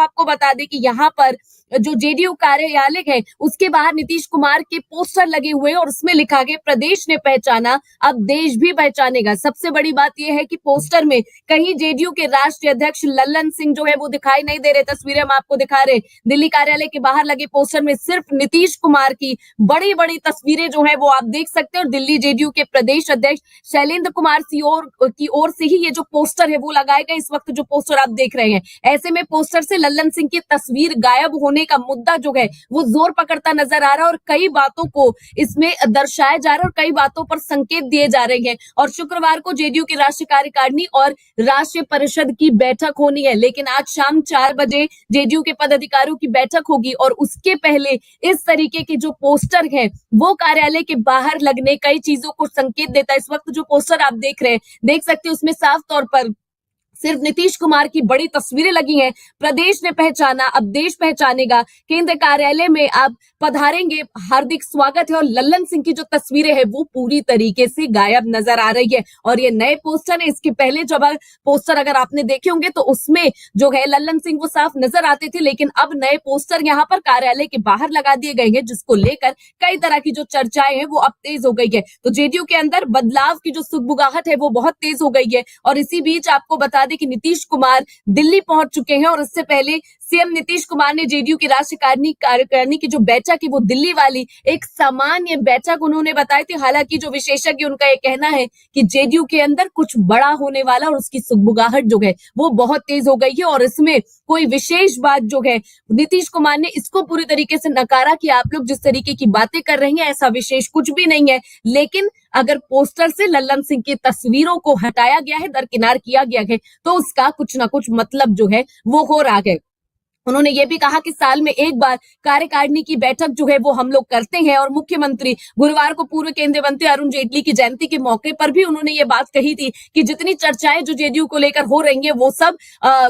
आपको बता दें कि यहाँ पर जो जेडीयू कार्यालय है उसके बाहर नीतीश कुमार के पोस्टर लगे हुए हैं और उसमें लिखा गया प्रदेश ने पहचाना अब देश भी पहचानेगा। सबसे बड़ी बात यह है कि पोस्टर में कहीं जेडीयू के राष्ट्रीय अध्यक्ष लल्लन सिंह जो है वो दिखाई नहीं दे रहे। तस्वीरें हम आपको दिखा रहे, दिल्ली कार्यालय के बाहर लगे पोस्टर में सिर्फ नीतीश कुमार की बड़ी बड़ी तस्वीरें जो है वो आप देख सकते हैं और दिल्ली जेडीयू के प्रदेश अध्यक्ष शैलेंद्र कुमार की ओर से ही ये जो पोस्टर है वो लगाए गए। इस वक्त जो पोस्टर आप देख रहे हैं, ऐसे में पोस्टर से लल्लन सिंह की तस्वीर गायब होने का मुद्दा जो है वो जोर पकड़ता नजर आ रहा है और कई बातों को इसमें दर्शाया जा रहा है और कई बातों पर संकेत दिए जा रहे हैं। और शुक्रवार को जेडीयू की राष्ट्रीय कार्यकारिणी और राष्ट्रीय परिषद की बैठक होनी है, लेकिन आज शाम 4 बजे जेडीयू के पदाधिकारियों की बैठक होगी और उसके पहले इस तरीके के जो पोस्टर है वो कार्यालय के बाहर लगने कई चीजों को संकेत देता है। इस वक्त जो पोस्टर आप देख रहे हैं, देख सकते हैं उसमें साफ तौर पर सिर्फ नीतीश कुमार की बड़ी तस्वीरें लगी हैं। प्रदेश ने पहचाना अब देश पहचानेगा, केंद्र कार्यालय में आप पधारेंगे, हार्दिक स्वागत है। और लल्लन सिंह की जो तस्वीरें हैं वो पूरी तरीके से गायब नजर आ रही है और ये नए पोस्टर है। इसके पहले जब पोस्टर अगर आपने देखे होंगे तो उसमें जो है लल्लन सिंह वो साफ नजर आते थे, लेकिन अब नए पोस्टर यहाँ पर कार्यालय के बाहर लगा दिए गए हैं, जिसको लेकर कई तरह की जो चर्चाएं हैं वो अब तेज हो गई है। तो जेडीयू के अंदर बदलाव की जो सुगबुगाहट है वो बहुत तेज हो गई है। और इसी बीच आपको बता कि नीतीश कुमार दिल्ली पहुंच चुके हैं और इससे पहले सीएम नीतीश कुमार ने जेडीयू की राष्ट्रीय कार्यकारिणी की जो बैठक है वो दिल्ली वाली एक सामान्य बैठक उन्होंने बताई थी। हालांकि जो विशेषज्ञ उनका ये कहना है कि जेडीयू के अंदर कुछ बड़ा होने वाला और उसकी सुगबुगाहट जो है वो बहुत तेज हो गई है और इसमें कोई विशेष बात जो है नीतीश कुमार ने इसको पूरी तरीके से नकारा कि आप लोग जिस तरीके की बातें कर रहे हैं ऐसा विशेष कुछ भी नहीं है। लेकिन अगर पोस्टर से लल्लन सिंह की तस्वीरों को हटाया गया है, दरकिनार किया गया है, तो उसका कुछ ना कुछ मतलब जो है वो हो रहा है। उन्होंने ये भी कहा कि साल में एक बार कार्यकारिणी की बैठक जो है वो हम लोग करते हैं और मुख्यमंत्री गुरुवार को पूर्व केंद्रीय मंत्री अरुण जेटली की जयंती के मौके पर भी उन्होंने ये बात कही थी कि जितनी चर्चाएं जो जेडीयू को लेकर हो रही है वो सब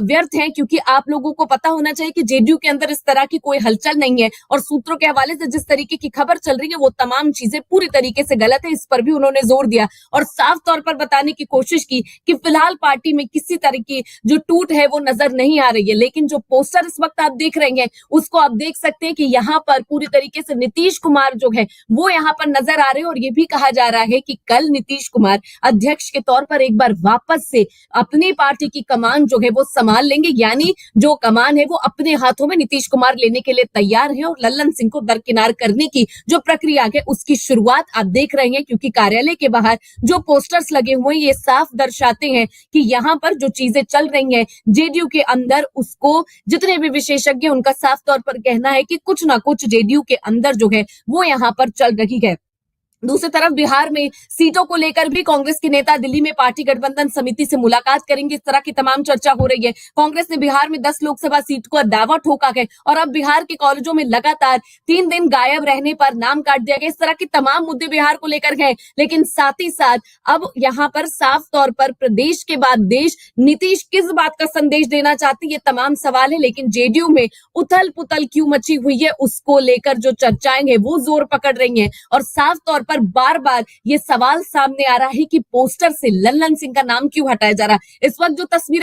व्यर्थ हैं, क्योंकि आप लोगों को पता होना चाहिए कि जेडीयू के अंदर इस तरह की कोई हलचल नहीं है और सूत्रों के हवाले से जिस तरीके की खबर चल रही है वो तमाम चीजें पूरी तरीके से गलत है। इस पर भी उन्होंने जोर दिया और साफ तौर पर बताने की कोशिश की कि फिलहाल पार्टी में किसी तरह की जो टूट है वो नजर नहीं आ रही है। लेकिन जो पोस्टर इस वक्त आप देख रहे हैं उसको आप देख सकते हैं कि यहाँ पर पूरी तरीके से नीतीश कुमार जो है वो यहाँ पर नजर आ रहे हैं और ये भी कहा जा रहा है कि कल नीतीश कुमार अध्यक्ष के तौर पर एक बार वापस से अपनी पार्टी की कमान जो है वो संभाल लेंगे, यानी जो कमान है वो अपने हाथों में नीतीश कुमार लेने के लिए तैयार है और लल्लन सिंह को दरकिनार करने की जो प्रक्रिया है उसकी शुरुआत आप देख रहे हैं। क्योंकि कार्यालय के बाहर जो पोस्टर्स लगे हुए हैं ये साफ दर्शाते हैं कि यहाँ पर जो चीजें चल रही हैं जेडीयू के अंदर उसको जितने भी विशेषज्ञ उनका साफ तौर पर कहना है कि कुछ ना कुछ जेडीयू के अंदर जो है वो यहाँ पर चल रही है। दूसरी तरफ बिहार में सीटों को लेकर भी कांग्रेस के नेता दिल्ली में पार्टी गठबंधन समिति से मुलाकात करेंगे, इस तरह की तमाम चर्चा हो रही है। कांग्रेस ने बिहार में 10 लोकसभा सीट को दावा ठोका है और अब बिहार के कॉलेजों में लगातार 3 दिन गायब रहने पर नाम काट दिया गया। इस तरह के तमाम मुद्दे बिहार को लेकर है, लेकिन साथ ही साथ अब यहाँ पर साफ तौर पर प्रदेश के बाद देश नीतीश किस बात का संदेश देना चाहती है ये तमाम सवाल है। लेकिन जेडीयू में उथल पुथल क्यों मची हुई है उसको लेकर जो चर्चाएं हैं वो जोर पकड़ रही हैं और साफ तौर पर बार बार ये सवाल सामने आ रहा है कि पोस्टर से लल्लन सिंह का नाम क्यों हटाया जा रहा है। इस वक्त जो तस्वीर